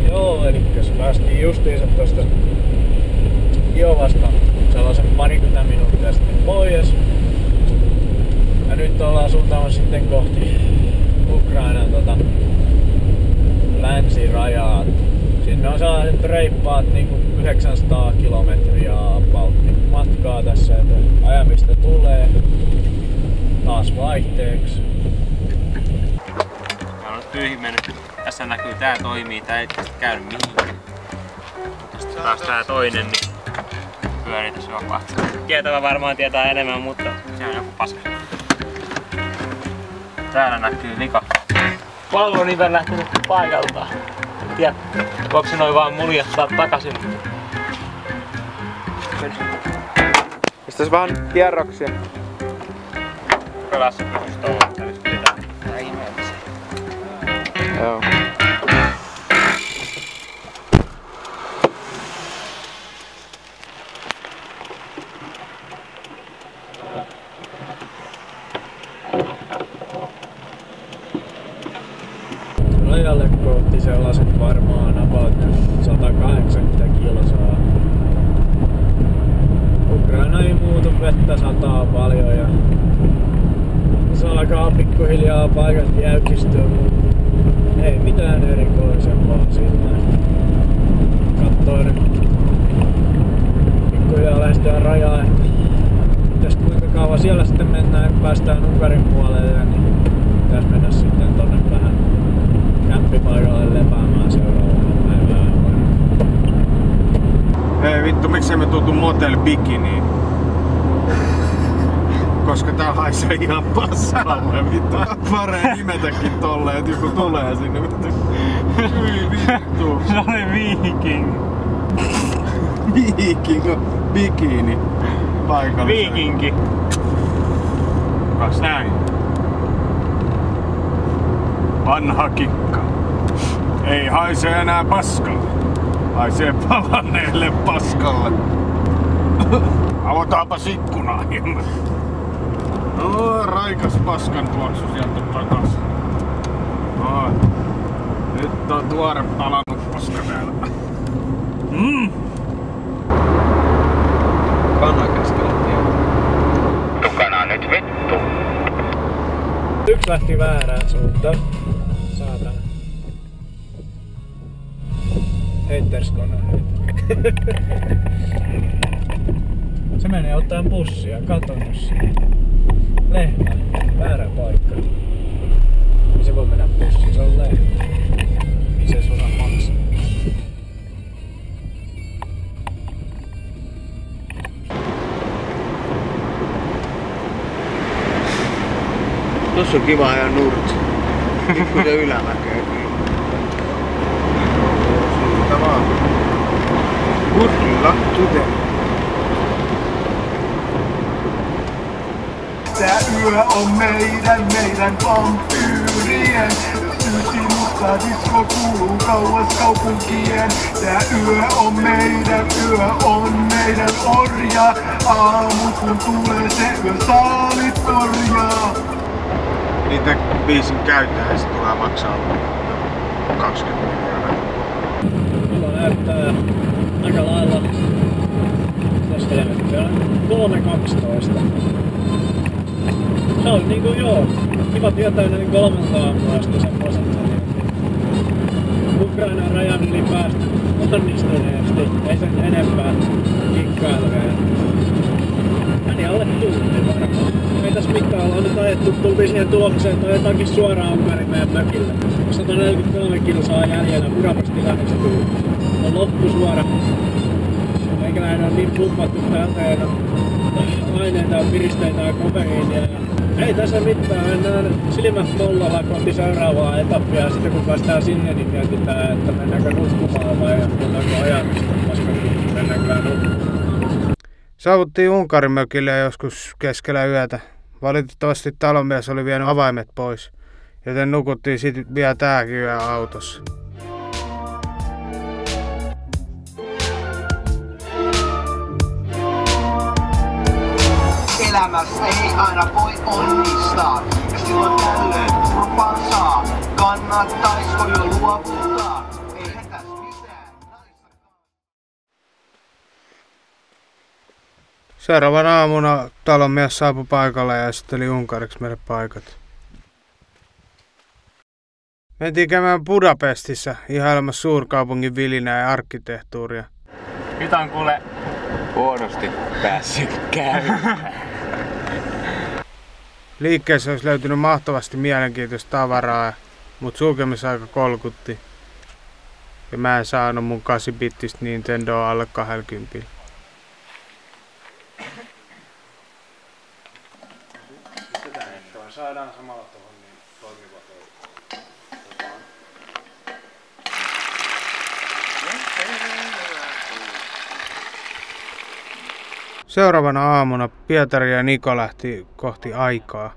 Joo, elikkäs päästiin justiinsa tosta Kiovasta sellaisen parikymmentä minuuttia sitten pois. Ja nyt ollaan suuntaamassa sitten kohti Ukrainan länsirajaa. Sinne on sellaiset reippaat niinku 900 kilometriä matkaa tässä, että ajamista tulee taas vaihteeksi. Mä oon tyhjä mennyt. tässä näkyy, tää toimii, tää ei tästä käynyt mihinkään. Sitten taas tää toinen, niin pyörii tässä vapaasti. Tietävä varmaan tietää enemmän, mutta se on joku paska. Täällä näkyy vika. Valvonivel lähtenyt paikaltaan. En tiedä, voiko se noin vaan muljattaa takaisin. Pistäis vähän kierroksia. Pelässä pysyis tuolla, että nyt pidetään tää ihmeellisiä. Joo. Rajalle kohti sellaiset varmaan about 180 kilsaa. Ukraina ei muutu, vettä sataa paljon ja se alkaa pikkuhiljaa paikat jäykistyä, mutta ei mitään erikoisempaa sillä. Kattoo nyt pikkuhiljaa lähestyä rajaa. Mitäs kuinka kauan siellä sitten mennään, kun päästään Unkarin puolelle, niin pitäis mennä sitten tonne vähän kämppipaikalle lepäämään seuraavana päivänä. Hei vittu, miksei me tultu Motel Bikiniin? Koska tää haisee ihan passalle, vittu. Paree nimetäkin tolleen, et joku tulee sinne, vittu. Hyi vittu. Se oli viiking. Viiking on bikini. Paikallisen. Viikinki. Kas näin. Vanha kikka. Ei haise enää paskalle. Haisee palanneelle paskalle. Avataanpas ikkunaa hieman. No, raikas paskan tuoksu sieltä takas. No, nyt on tuore palannut paska täällä. Kana keskellä tietä. Tukana nyt vittu. Yksi lähti väärään suuntaan. Saatana. Heitterskona. Se menee ottaa bussia, katonut siitä. Lehmä, väärä paikka. Ei se voi mennä bussiin, se on lehmä. Ei se suna maksaa. Tossa on kiva ajaa nurtsi. Pikkuisen ylämäkeä. Siitä vaan. Good luck today. Tää yö on meidän vampyyrien. Ysi musta disko kuuluu kauas kaupunkien. Tää yö on meidän orja. Aamu kun tulee se yö saalit korjaa. Niitä biisin käyttäjä se tulee maksaa 20 miljoonaa. Mulla näyttää aika lailla. Tästä helvettiä on 3.12. Se on niinku joo. Kiva tietää näin 3 aamua semmoiset. Ukrainan rajan yli päästä onnistuneesti. Ei sen enempää kikkailuja. Meni alle tunti varmaan. Ei tässä mitään ollaan nyt ajettu. Tultiin siihen tulokseen, että ajetaankin suoraan Unkarin meidän mökille. 143 kilsaa jäljellä Budapestin lähestyy. On loppusuora. Meikäläinen on niin pumpattu täältä aineita, piristeitä ja kofeiinia. Ei tässä mitään, mennään silmät mollalla kohti seuraavaa etappia ja sitten kun päästään sinne, niin mietitään, että mennäänkö nukkumaan vai mennäänkö ajatusta, koska mennäänkään nukkumaan. Saavuttiin Unkarin mökille joskus keskellä yötä. Valitettavasti talonmies oli vienyt avaimet pois, joten nukuttiin sitten vielä tääkin yö autossa. Elämässä ei aina voi onnistaa, ja silloin tällöin turpaan saa. Kannattaisiko jo luovuttaa? Eihän täs mitään. Seuraavana aamuna talonmies saapui paikalle ja esitteli Unkariksi meille paikat. Mentiin käymään Budapestissa ihailemassa suurkaupungin vilinää ja arkkitehtuuria. Nyt on kuule Huonosti päässyt käymään. Liikkeessä olisi löytynyt mahtavasti mielenkiintoista tavaraa. Mut sulkemisaika kolkutti. Ja mä en saanut mun 8-bittistä Nintendoa alle 20. Saadaan samalla tuohon niin toimiva Seuraavana aamuna Pietari ja Niko lähti kohti Aikaa.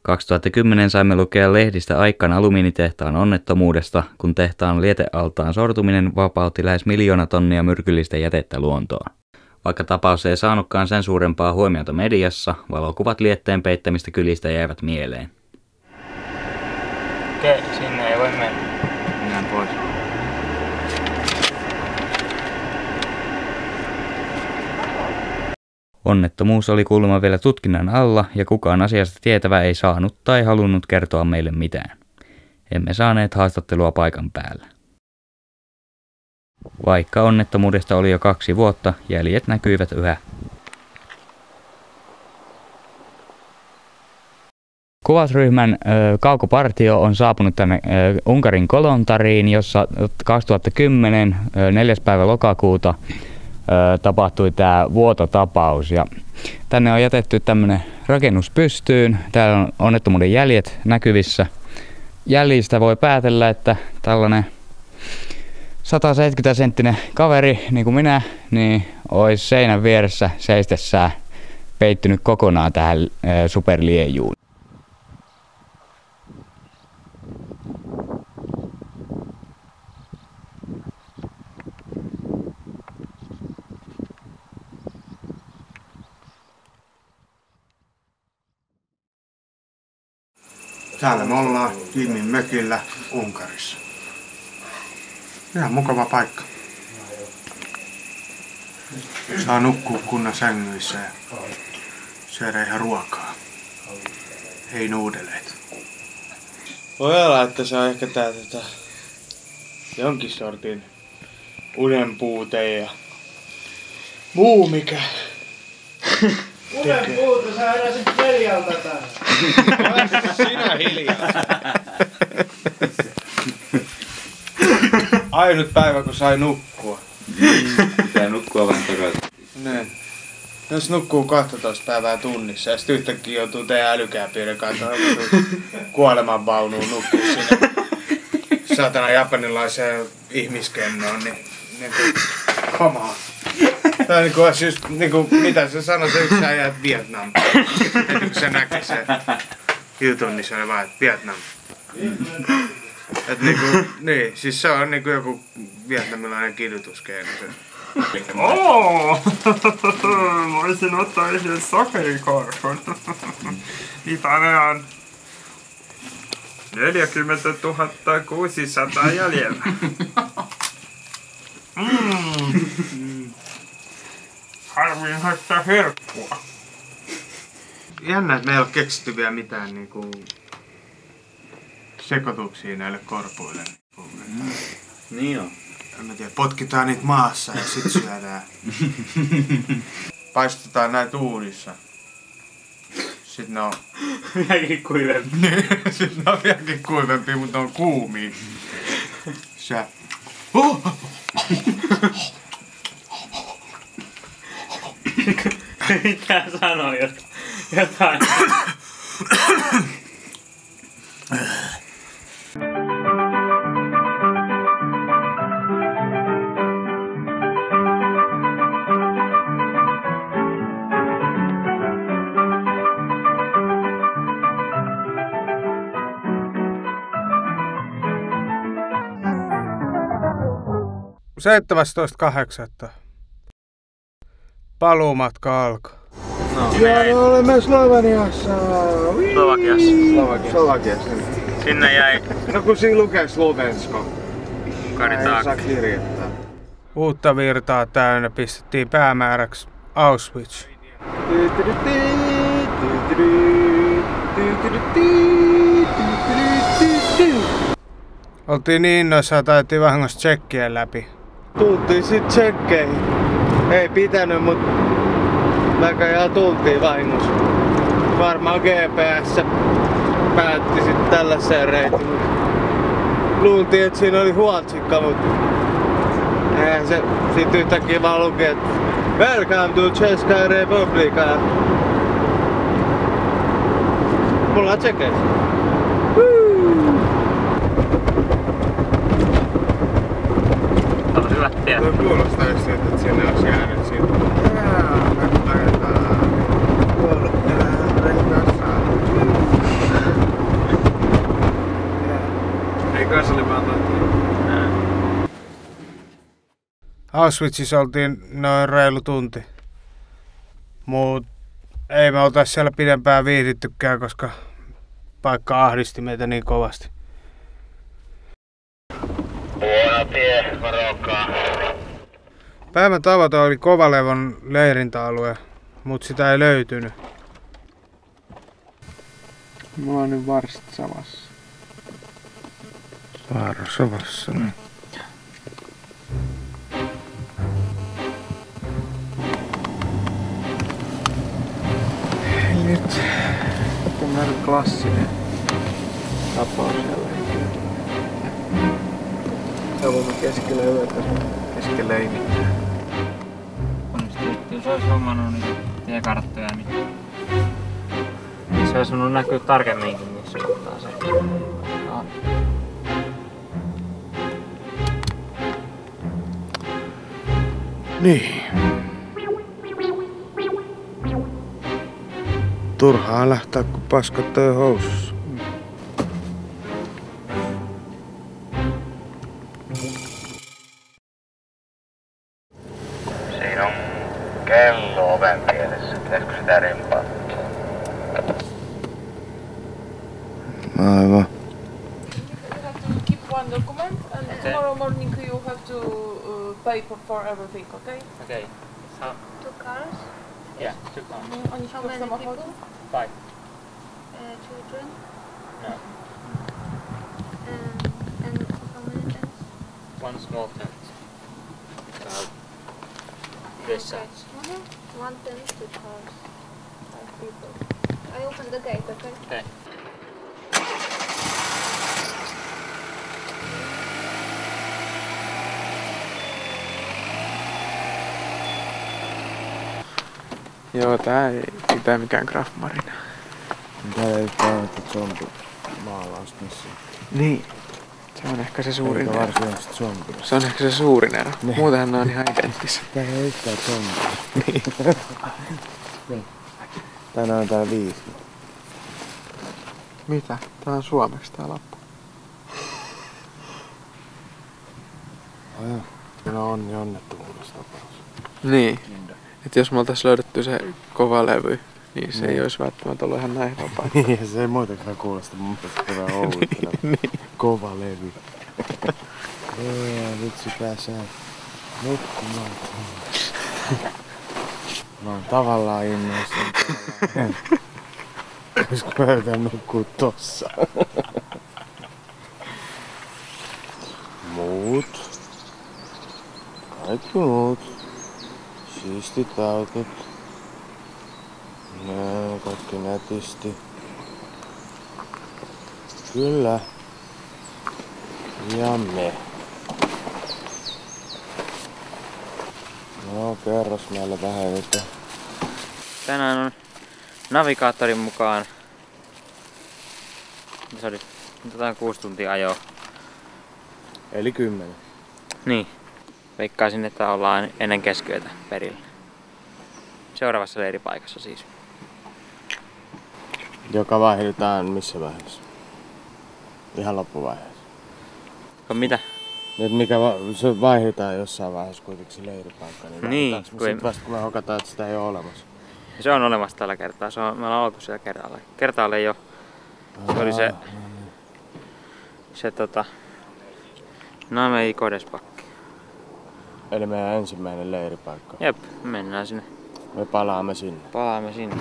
2010 saimme lukea lehdistä Aikan alumiinitehtaan onnettomuudesta, kun tehtaan lietealtaan sortuminen vapautti lähes 1 000 000 tonnia myrkyllistä jätettä luontoon. Vaikka tapaus ei saanutkaan sen suurempaa huomiota mediassa, valokuvat lietteen peittämistä kylistä jäivät mieleen. Okei, sinne ei voi mennä. Mennään pois. Onnettomuus oli kuulemma vielä tutkinnan alla ja kukaan asiasta tietävä ei saanut tai halunnut kertoa meille mitään. Emme saaneet haastattelua paikan päällä. Vaikka onnettomuudesta oli jo 2 vuotta, jäljet näkyivät yhä. Kuvausryhmän kaukopartio on saapunut tänne Unkarin Kolontariin, jossa 2010 4. päivä lokakuuta tapahtui tämä vuototapaus. Ja tänne on jätetty tämmöinen rakennus pystyyn. Täällä on onnettomuuden jäljet näkyvissä. Jäljistä voi päätellä, että tällainen 170-senttinen kaveri, niin kuin minä, niin olisi seinän vieressä seistessään peittynyt kokonaan tähän superliejuun. Täällä me ollaan Jimin mökillä Unkarissa. Ihan mukava paikka. Saa nukkua kunnan sängyissä ja syödä ihan ruokaa. Ei nuudeleita. Voi olla, että se on ehkä tää jonkin sortin unenpuute ja muu mikä. Unenpuute, sä eräsit 4 täällä. Sinä hiljaa. Ainut päivä kun sai nukkua. Pitää nukkua vähän takaisin. Niin. Jos nukkuu 12 päivää tunnissa ja sitten yhtäkkiä joutuu teidän älykääpiöiden kanssa kuolemanvaunuun nukkuu sinne saatana japanilaiseen ihmiskennoon, niin come on. Tämä on niinku just niinku mitä se sanoi se yksi äijä, että Vietnam. Heti kun se näki se jutun, niin se oli vaan, että Vietnam. Et niinku, niin, siis se on niinku joku vietnamilainen kidutuskeino se. Voisin ottaa esille sokerikorkon. Niitä on 40 600 jäljellä. Harvoin haittaa herkkua. Jännä, että me ei ole keksitty vielä mitään niinku sekoituksia näille korpuille. Niin on. En mä tiedä, potkitaan niitä maassa ja sit syödään. Paistetaan näitä uunissa. Sitten ne on Vieläkin kuivempi. Sitten ne on vieläkin kuivempia, mutta ne on kuumia. Sä. Mitä sanoo jotain? .8. Paluumatka alkoi. Ja me olemme Sloveniassa. Slovakiassa. Sinne jäi No kun siinä lukee Slovensko. Unkari Ei saa taakse. kirjoittaa. Uutta virtaa täynnä pistettiin päämääräksi Auschwitz. Oltiin niin innoissaan, että ajettiin vahingossa tsekkien läpi. Tultiin sit tsekkeihin. Ei pitänyt, mut näköjään tultiin vahingossa. Varmaan GPS päätti sit tällaisen reitin. Luultiin, että siinä oli Huoltsikka, mutta eihän se sit yhtäkkiä vaan luki, että Welcome to Česká republika. Mulla on tsekeis. On hyvä tie. Tuo kuulostaa just siltä, että sinne olisi jäänyt siitä. Me ajetaan ei kai se oli vaan Auschwitzissa oltiin noin reilu tunti. Mut ei me oltais siellä pidempään viihdyttykään, koska paikka ahdisti meitä niin kovasti. Huono tie, varokaa. Päivän tavoite oli Kovalevon leirintäalue, mut sitä ei löytynyt. Mulla on nyt Varssavassa. Varsovassa. Nyt tämä on klassinen tapaus jälleen. Saavumme keskellä yötä, keskellä ei mitään. Jos olisi hommannut niitä tiekarttoja, niin se olisi voinut näkyä tarkemminkin missä kohtaa se. Niin. Turhaa lähtää, kun paskat on housussa. Siinä on kello oven pielessä. Pitäisikö sitä rempaa? Aivan. Keep one document and tomorrow morning you have to pay for everything, okay? Okay. So, 2 cars. yeah, 2 cars. Oni How śpią w many samochodzie? people? 5. Children. No. And how many tents? 1 small tent. This size. Okay. 1 tent, 2 cars. 5 people. I open the gate, okay? Okay. Joo, tää ei pitää mikään Graf Marina. Täällä ei täältä zombi maalausta missään. Niin. Se on ehkä se suurin Eikä ero. varsinaisesti zombi. Se on ehkä se suurin ero. Niin. Muutenhan ne on ihan identtisiä. Täällä ei yhtään zombia. Niin. Tänään on täällä 5. Mitä? Tää on suomeksi tää lappu. No onni onnettomuudessa tapaus. Niin. Et jos me oltais löydetty se kova levy, niin se ei olisi välttämättä ollut ihan näin vapaa. Niin, se ei muutenkaan kuulosta mun mielestä hyvää houvittelua. Niin. Kova levy. Vitsi pääsee nukkumaan. Mä oon tavallaan innoissani. Koska mä yritän nukkuu tossa. Muut. Kaikki muut. Siistit autot. Nää kaikki nätisti. Kyllä. Ja me. No kerros meille vähän nyt. Tänään on navigaattorin mukaan. Se oli 6 tuntia ajoa. Eli 10. Niin. Veikkaisin, että ollaan ennen keskiyötä perillä. Seuraavassa leiripaikassa siis. Joka vaihdetaan missä vaiheessa? Ihan loppuvaiheessa. Mitä? Nyt se vaihdetaan jossain vaiheessa kuitenkin se leiripaikka. Niin, Niin, vasta kun me hokataan, että sitä ei ole olemassa. Se on olemassa tällä kertaa. Me ollaan oltu siellä kerralla. Kertaalle jo. Se oli se... Name i Kodespakki. Eli meidän ensimmäinen leiripaikka. Jep, mennään sinne. Me palaamme sinne. Palaamme sinne.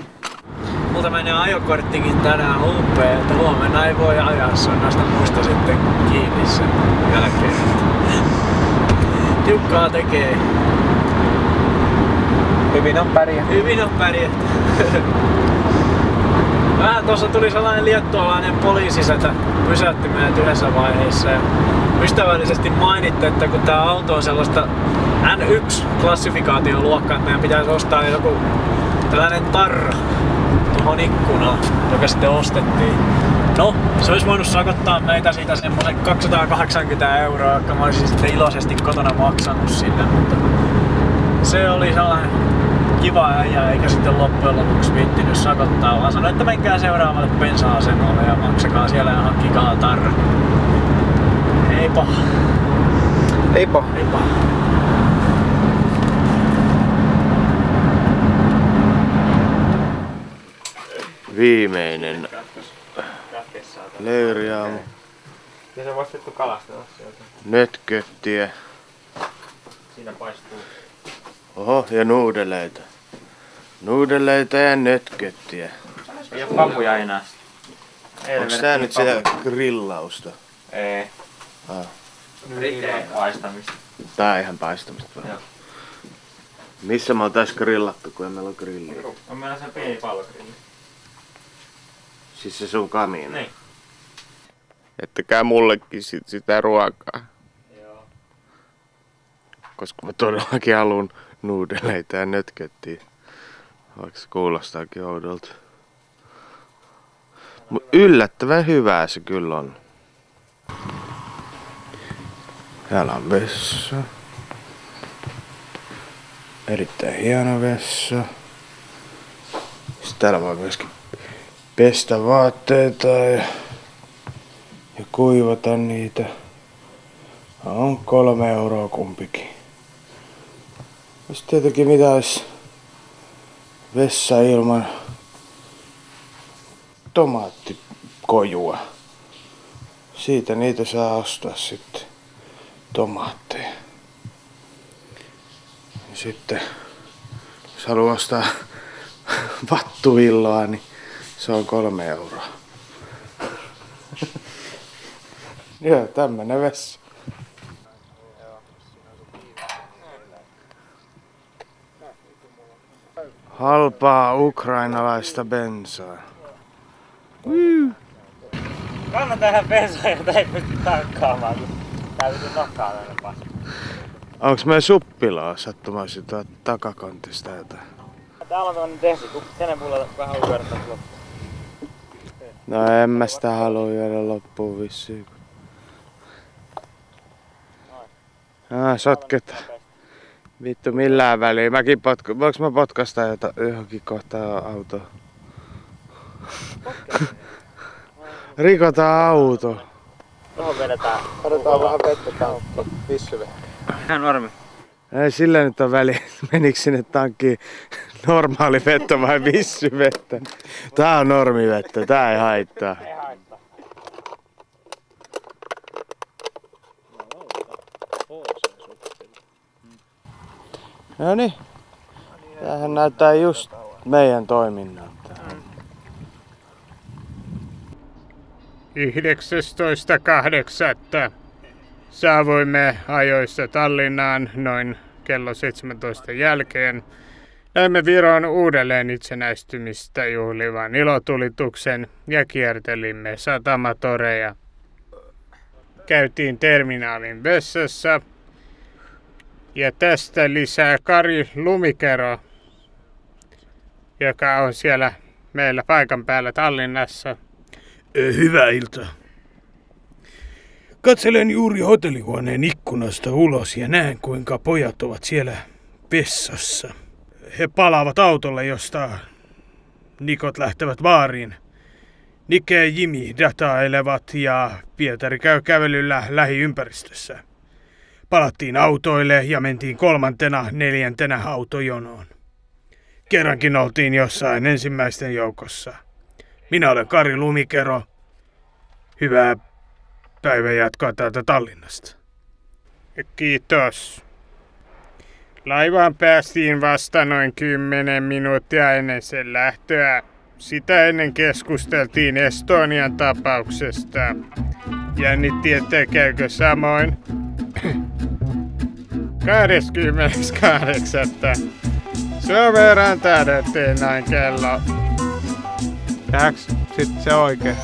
Multa menee ajokorttikin tänään umpeen, että huomenna ei voi ajaa, se on näistä muista sitten kiinni sen jälkeen. Tiukkaa tekee. Hyvin on pärjätty. Hyvin on pärjätty. Vähän tuossa tuli sellainen liettualainen poliisisetä, pysäytti meidät yhdessä vaiheessa ja ystävällisesti mainitte, että kun tää auto on sellaista N1-klassifikaatioluokkaa, että meidän pitäisi ostaa joku tällainen tarra tuohon ikkunaan, joka sitten ostettiin. No, se olisi voinut sakottaa meitä siitä semmoisen 280 €, joka mä olisin sitten iloisesti kotona maksanut sinne, mutta se oli sellainen kiva äijä, eikä sitten loppujen lopuksi viittinyt sakottaa, vaan sanoi, että menkää seuraavalle bensa-asemalle ja maksakaa siellä ja hankkikaa tarra. Ei paha. Ei paha. Ei paha. Viimeinen leiriaamu. Ja se voisi vittu kalastella sieltä. Nötköttiä. Siinä paistuu. Oho, ja nuudeleita. Nuudeleita ja nötköttiä. Ei oo papuja enää. Onks tää nyt sitä grillausta? Ei. Nyt ei paistamista. Tää on ihan paistamista vai? Joo. Missä me oltais grillattu, kun meillä on grilli? On meillä se pieni pallogrilli. Siis se sun kamiina? Niin. Ettäkää mullekin sitä ruokaa. Joo. Koska mä todellakin haluun nuudeleita ja nötköttiä. Vaikka se kuulostaakin oudolta. Mut yllättävän hyvää se kyllä on. Täällä on vessa. Erittäin hieno vessa. Sitten täällä voi myöskin pestä vaatteita ja kuivata niitä. On 3 € kumpikin. Sitten tietenkin mitä olisi vessa ilman tomaattikojua. Siitä niitä saa ostaa sitten tomaatteja. Ja sitten jos haluaa ostaa vattuvilloa, niin se on 3 €. Joo, tämmönen vessa. Halpaa ukrainalaista bensaa. Kannattaa ihan bensaa, jota ei pysty tankkaamaan, kun täytyy nokkaa tänne paskaa. Onks meidän suppilaa sattumaisesti tuolta takakontista jotain? Täällä on tämmönen desi, kun kenen mulla vähän uvertaa loppuun. No en mä sitä halua juoda loppuun vissiin. Sotketaan. Vittu millään väliin. Voinko mä potkasta johonkin kohtaan autoa? Rikotaan auto. Tuohon vedetään. Otetaan vähän vettä kautta. Vissyvettä. Ihan normi. Ei sillä nyt on väliä, menikö sinne tankkiin normaali vettä vai vissyvettä. Tää on normivettä, tää ei haittaa. Ei haittaa. No niin, tämähän näyttää just meidän toiminnalta. 19.8. Saavuimme ajoissa Tallinnaan noin kello 17 jälkeen. Näimme Viron uudelleen itsenäistymistä juhlivan ilotulituksen ja kiertelimme satamatoreja. Käytiin terminaalin vessassa ja tästä lisää Kari Lumikero, joka on siellä meillä paikan päällä Tallinnassa. Hyvää iltaa. Katselen juuri hotellihuoneen ikkunasta ulos ja näen, kuinka pojat ovat siellä vessassa. He palaavat autolle, josta Nikot lähtevät baariin. Nike ja Jimi datailevat ja Pietari käy kävelyllä lähiympäristössä. Palattiin autoille ja mentiin 3., 4. autojonoon. Kerrankin oltiin jossain ensimmäisten joukossa. Minä olen Kari Lumikero. Hyvää päivänjatkoa täältä Tallinnasta. Kiitos. Laivaan päästiin vasta noin 10 minuuttia ennen sen lähtöä. Sitä ennen keskusteltiin Estonian tapauksesta. Jännitti, että käykö samoin. 28. Suomeen tähdettiin noin kello Tehdäänkö sit se oikein?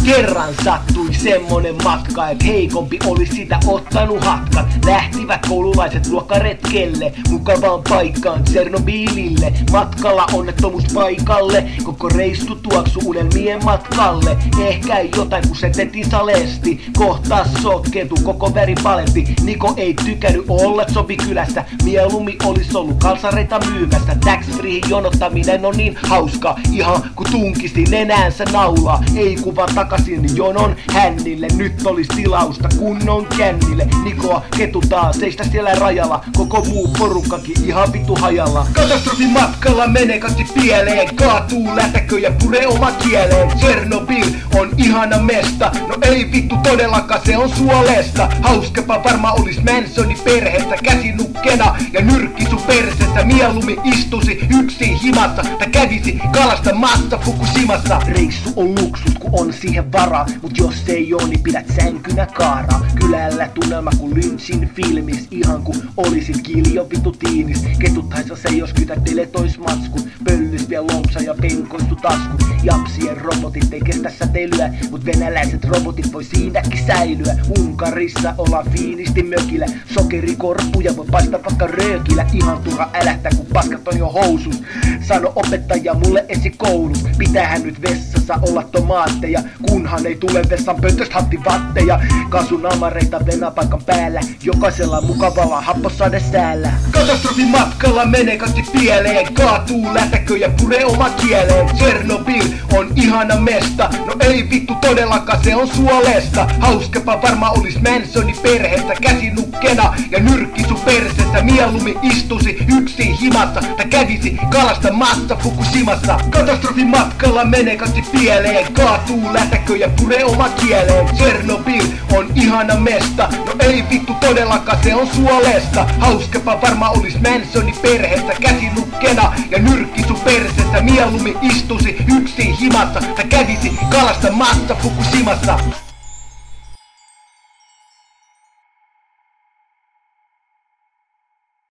Kerran sattui semmonen matka, et heikompi olis sitä ottanut hatkat. Lähtivät koululaiset luokkaretkelle, mukavaan paikkaan Tsernobylille. Matkalla onnettomuuspaikalle, koko reissu tuoksu unelmien matkalle. Ehkä jotain kun se teti salesti, kohta sotkeetu koko väripaletti. Niko ei tykännyt olla Sopikylässä, mieluummin olis ollut kalsareita myymässä. Tax-free jonottaminen on niin hauska, ihan kun tunkisti nenäänsä naulaa. Ei kuva takaisin jonon hännille, nyt olis tilausta kunnon kännille. Nikoa ketutaan, seistä siellä rajalla, koko muu porukkakin ihan vittu hajalla. Katastrofin matkalla menee kaikki pieleen, kaatuu lätäkö ja puree oma kieleen. Tsernobyl on ihana mesta, no ei vittu todellakaan, se on suolesta. Hauskapa varma olis Mansoni perheessä, käsi nukkena ja nyrkki sun perseessä. Mieluummin istusi yksin himassa, tai kävisi kalastamassa Fukushimassa. Reissu on luksus, kun on siihen varaa, mut jos ei oo, niin pidät sänkynä kaaraa. Kylällä tunnelma kun Lynchin filmis, ihan kun olisit kiljo vittu tiinis. Ketuttaisa se jos kytät teletois matskun, pöllys vie lompsa ja penkoistu taskun. Japsien robotit ei kestä säteilyä, mut venäläiset robotit voi siinäkin säilyä. Unkarissa ollaan fiinisti mökillä, sokerikorppuja voi paistaa vaikka röökillä. Ihan turha älähtää kun paskat on jo housus, sano opettaja mulle esikoulus. Pitäähän nyt vessassa olla tomaatteja, kunhan ei tule vessan pöntöstä hattivatteja. Kasunamareita venapaikan päällä, jokaisella mukavalla happosade säällä. Katastrofin matkalla menee kaikki pieleen, kaatuu lätäkö ja puree oma kieleen. Tsernobyl on ihana mesta, no ei vittu todellakaan, se on suolesta. Hauskapa varma olis Mansoni perheessä, käsi nukkena ja nyrkki sun perseessä. Mieluummin istusi yksin himassa, tai kävisi kalastamassa Fukushimassa. Katastrofin matkalla menee kaikki pieleen, kaatuu lätäkö ja puree oma kieleen. Tsernobyl on ihana mesta, no ei vittu todellakaan, se on suolesta. Hauskapa varma olis Mansoni perheessä, käsi nukkena ja nyrkki sun perseessä. Mieluummin istusi yksin himassa, tai kävisi kalastamassa Fukushimassa.